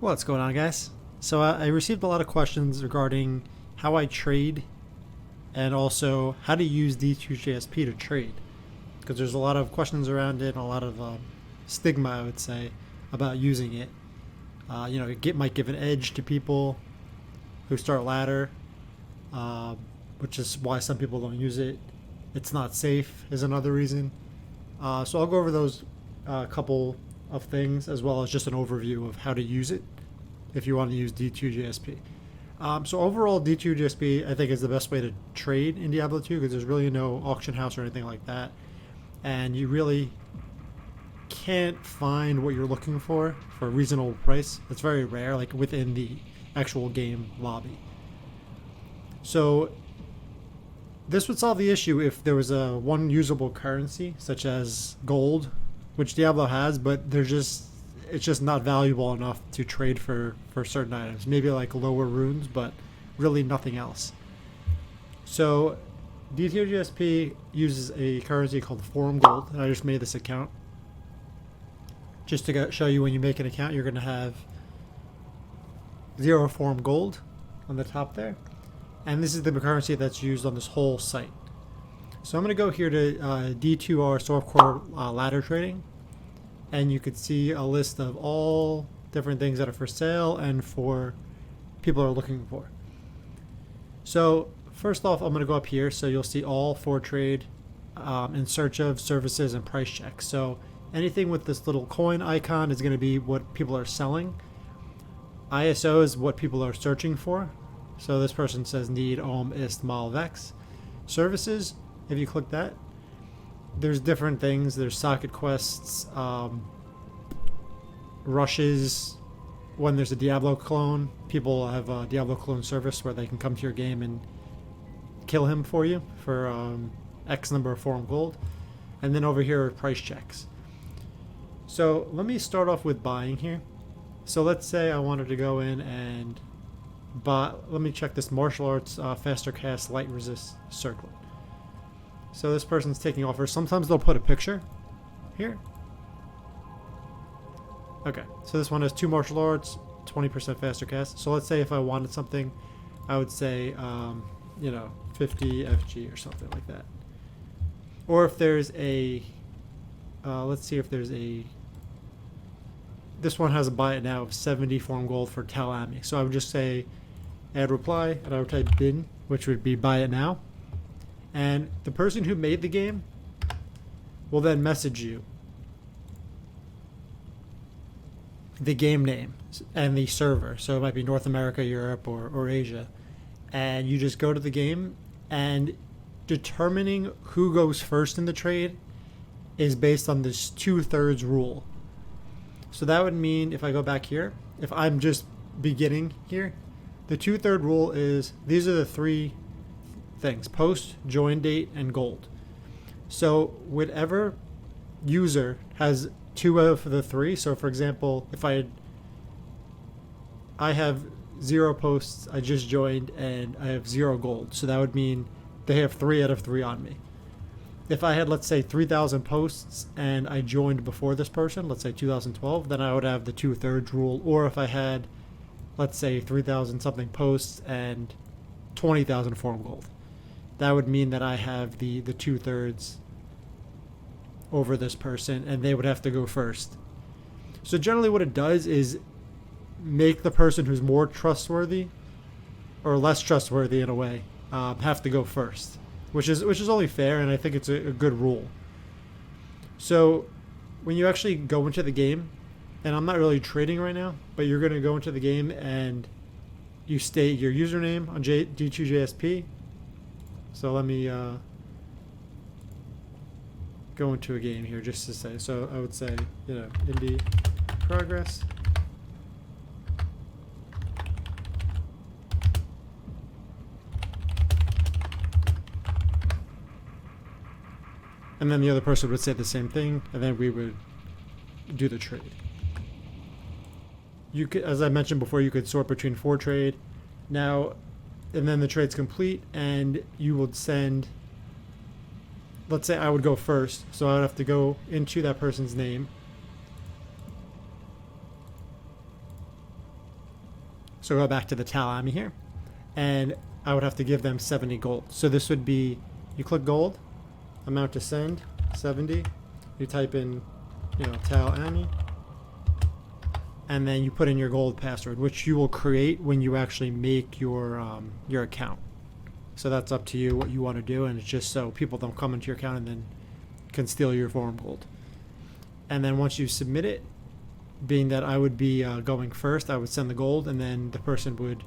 What's going on, guys? So I received a lot of questions regarding how I trade and also how to use D2JSP to trade, because there's a lot of questions around it and a lot of stigma, I would say, about using it. It might give an edge to people who start ladder, which is why some people don't use it. It's not safe is another reason. So I'll go over those couple of things, as well as just an overview of how to use it if you want to use D2JSP. So overall, D2JSP I think is the best way to trade in Diablo 2, because there's really no auction house or anything like that, and you really can't find what you're looking for a reasonable price. It's very rare, like within the actual game lobby. So this would solve the issue if there was a one usable currency, such as gold, which Diablo has, but it's just not valuable enough to trade for certain items. Maybe like lower runes, but really nothing else. So D2JSP uses a currency called Forum Gold, and I just made this account just to show you when you make an account, you're going to have 0 Forum Gold on the top there. And this is the currency that's used on this whole site. So I'm going to go here to D2R Softcore Ladder Trading, and you could see a list of all different things that are for sale and for people are looking for. So first off, I'm going to go up here, so you'll see all for trade, in search of, services, and price checks. So anything with this little coin icon is going to be what people are selling. ISO is what people are searching for. So this person says need ist malvex. Services, if you click that, there's different things. There's socket quests, rushes. When there's a Diablo clone, people have a Diablo clone service where they can come to your game and kill him for you for X number of Forum Gold. And then over here are price checks. So let me start off with buying here. So let's say I wanted to go in and buy, let me check this martial arts faster cast light resist circlet. So this person's taking offers. Sometimes they'll put a picture here. Okay, so this one has 2 martial arts, 20% faster cast. So let's say if I wanted something, I would say, 50 FG or something like that. Or if there's a, let's see if there's a, this one has a buy it now of 70 Forum Gold for Talami. So I would just say add reply, and I would type bin, which would be buy it now. And the person who made the game will then message you the game name and the server. So it might be North America, Europe, or Asia. And you just go to the game, and determining who goes first in the trade is based on this 2/3 rule. So that would mean if I go back here, if I'm just beginning here, the 2/3 rule is these are the 3 things: post, join date, and gold. So whatever user has 2 of the 3, so for example, if I have 0 posts, I just joined, and I have 0 gold, so that would mean they have 3 out of 3 on me. If I had, let's say, 3,000 posts and I joined before this person, let's say 2012, then I would have the 2/3 rule. Or if I had, let's say, 3,000 something posts and 20,000 Forum Gold, that would mean that I have the 2/3 over this person, and they would have to go first. So generally what it does is make the person who's more trustworthy or less trustworthy in a way have to go first, which is only fair, and I think it's a good rule. So when you actually go into the game, and I'm not really trading right now, but you're going to go into the game and you state your username on D2JSP. So let me go into a game here just to say. So I would say, indie progress. And then the other person would say the same thing, and then we would do the trade. You could, as I mentioned before, you could sort between 4 trade. Now, and then the trade's complete, and you would send, let's say I would go first, so I would have to go into that person's name, So go back to the Talami here, and I would have to give them 70 gold. So this would be, you click gold, amount to send, 70. You type in, Talami, and then you put in your gold password, which you will create when you actually make your account. So that's up to you what you want to do, and it's just so people don't come into your account and then can steal your forum gold. And then once you submit it, being that I would be going first, I would send the gold, and then the person would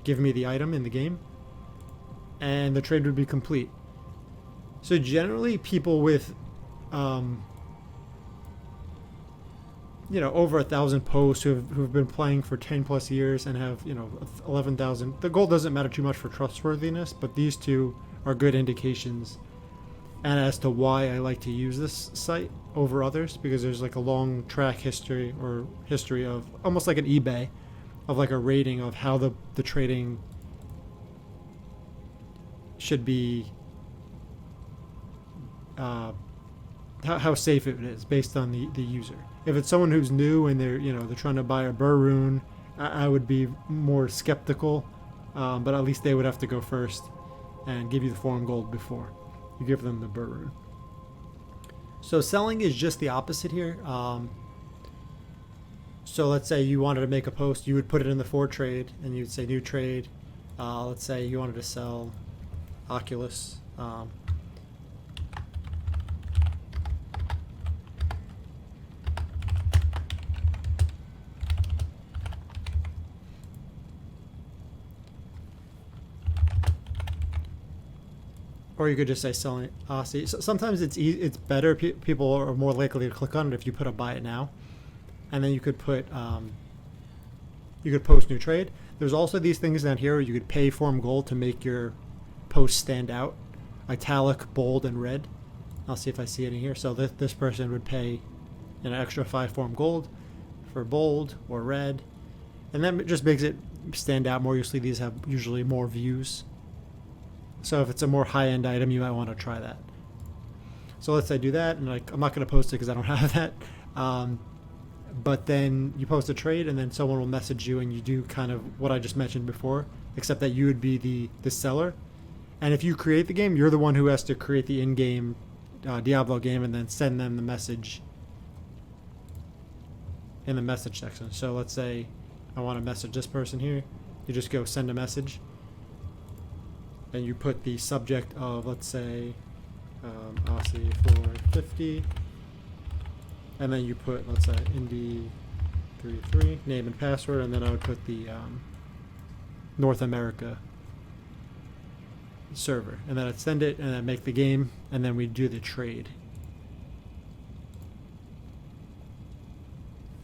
give me the item in the game, and the trade would be complete. So generally, people with over 1,000 posts who've been playing for 10 plus years and have 11,000. The gold doesn't matter too much for trustworthiness, but these two are good indications. And as to why I like to use this site over others, because there's like a long track history of almost like an eBay, of like a rating of how the trading should be, how safe it is based on the user. If it's someone who's new and they're trying to buy a burr rune, I would be more skeptical, but at least they would have to go first and give you the forum gold before you give them the burr rune. So selling is just the opposite here. So let's say you wanted to make a post, you would put it in the for trade and you'd say new trade. Let's say you wanted to sell Oculus. Or you could just say selling Aussie. So sometimes it's better. People are more likely to click on it if you put a buy it now, and then you could put you could post new trade. There's also these things down here where you could pay forum gold to make your post stand out, italic, bold, and red. I'll see if I see it in here. So this person would pay an extra 5 forum gold for bold or red, and that just makes it stand out more. Usually these have usually more views. So if it's a more high-end item, you might want to try that. So let's say I do that, and I'm not going to post it because I don't have that. But then you post a trade, and then someone will message you, and you do kind of what I just mentioned before, except that you would be the seller. And if you create the game, you're the one who has to create the in-game Diablo game and then send them the message in the message section. So let's say I want to message this person here. You just go send a message. And you put the subject of, let's say, Aussie 450, and then you put, let's say, Indy33, name and password, and then I would put the North America server, and then I'd send it, and then make the game, and then we do the trade.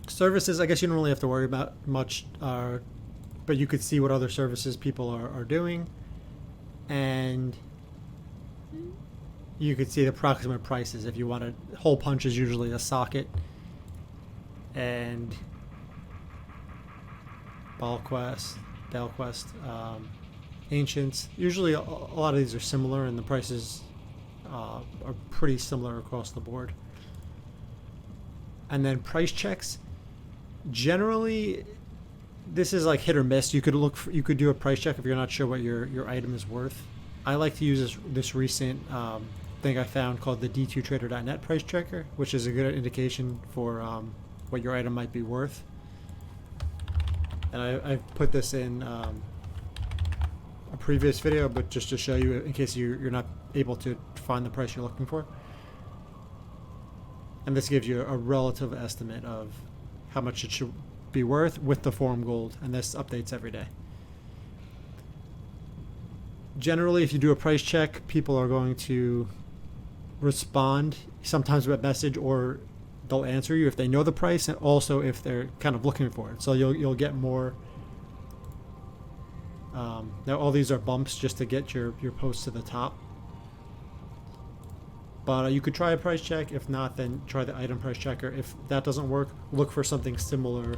Services, I guess you don't really have to worry about much, but you could see what other services people are doing. And you could see the approximate prices if you wanted. Hole punch is usually a socket, and Balquest, Ancients. Usually a lot of these are similar, and the prices are pretty similar across the board. And then price checks. Generally, this is like hit or miss. You could do a price check if you're not sure what your item is worth. I like to use this recent thing I found called the D2Trader.net price checker, which is a good indication for what your item might be worth. And I've put this in a previous video, but just to show you in case you're not able to find the price you're looking for. And this gives you a relative estimate of how much it should be worth with the forum gold, and this updates every day. Generally, if you do a price check, people are going to respond sometimes with a message, or they'll answer you if they know the price, and also if they're kind of looking for it. So you'll get more. Now all these are bumps just to get your post to the top. But you could try a price check. If not, then try the item price checker. If that doesn't work, look for something similar.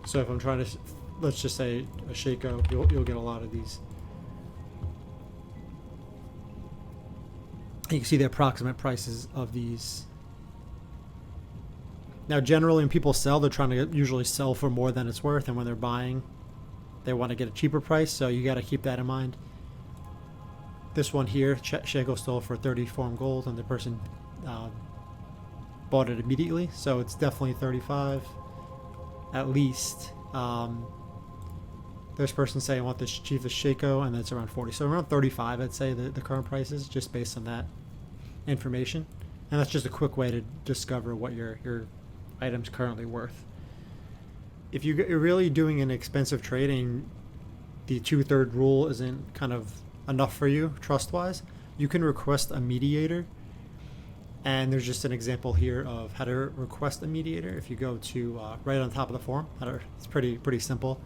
So if I'm trying to, let's just say a Shaco, you'll get a lot of these. You can see the approximate prices of these Now, generally, when people sell, they're trying to usually sell for more than it's worth, and when they're buying, they want to get a cheaper price, so you got to keep that in mind. This one here, Shaco stole for 30 form gold, and the person bought it immediately, so it's definitely 35 at least. This person saying I want the cheapest Shaco, and that's around 40, so around 35 I'd say the current prices, just based on that information. And that's just a quick way to discover what your item's currently worth. If you're really doing an expensive trading, the 2/3 rule isn't kind of enough for you trust wise. You can request a mediator, and there's just an example here of how to request a mediator. If you go to right on top of the form, it's pretty simple.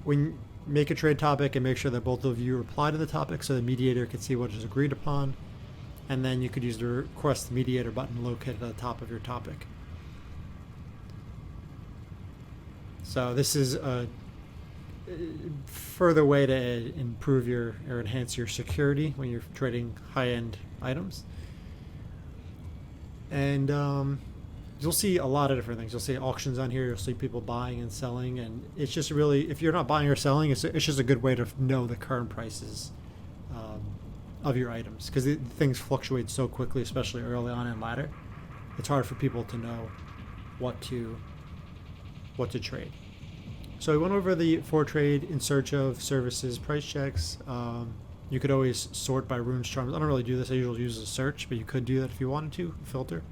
When you make a trade topic, and make sure that both of you reply to the topic so the mediator can see what is agreed upon, and then you could use the request mediator button located at the top of your topic. So this is a further way to improve or enhance your security when you're trading high-end items. And you'll see a lot of different things. You'll see auctions on here. You'll see people buying and selling, and it's just really, if you're not buying or selling, it's just a good way to know the current prices of your items, because things fluctuate so quickly, especially early on in ladder. It's hard for people to know what to trade. So we went over the for trade, in search of, services, price checks. You could always sort by runes, charms. I don't really do this. I usually use a search, but you could do that if you wanted to, filter.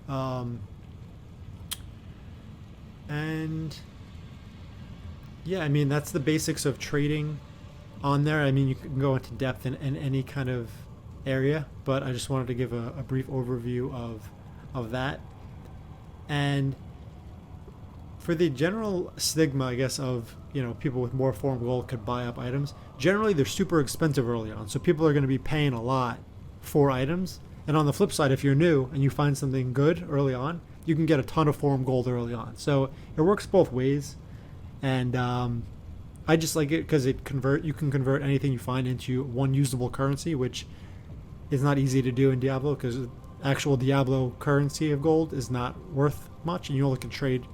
And yeah, I mean, that's the basics of trading on there. I mean, you can go into depth in any kind of area, but I just wanted to give a brief overview of that. And for the general stigma, I guess, of, you know, people with more form gold could buy up items, generally they're super expensive early on, so people are going to be paying a lot for items. And on the flip side, if you're new and you find something good early on, you can get a ton of form gold early on. So it works both ways. And I just like it because you can convert anything you find into one usable currency, which is not easy to do in Diablo, because actual Diablo currency of gold is not worth much, and you only can trade,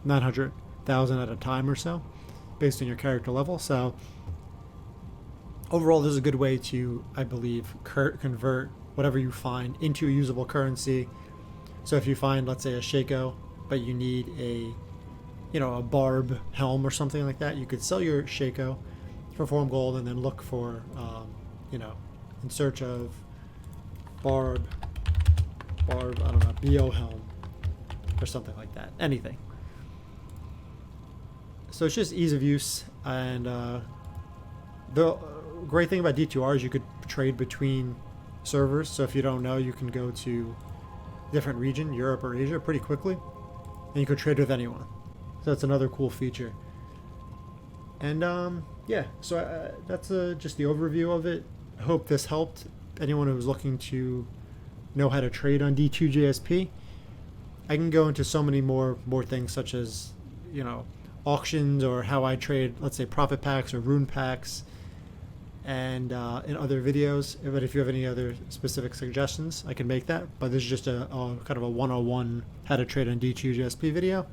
900,000 at a time or so, based on your character level. So overall, this is a good way to, I believe, convert whatever you find into a usable currency. So if you find, let's say, a Shaco, but you need a barb helm or something like that, you could sell your Shaco for form gold, and then look for, in search of barb, I don't know, BO helm or something like that, anything. So it's just ease of use. And the great thing about D2R is you could trade between servers. So if you don't know, you can go to a different region, Europe or Asia, pretty quickly, and you could trade with anyone. So that's another cool feature. And yeah, so that's just the overview of it. I hope this helped anyone who's looking to know how to trade on D2JSP. I can go into so many more things, such as, auctions, or how I trade, let's say, profit packs or rune packs, and in other videos. But if you have any other specific suggestions, I can make that. But this is just a kind of a 101 how to trade on D2JSP video,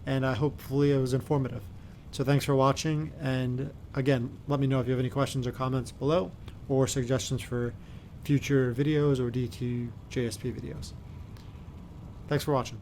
and hopefully it was informative. So thanks for watching, and again, let me know if you have any questions or comments below, or suggestions for future videos or D2JSP videos. Thanks for watching.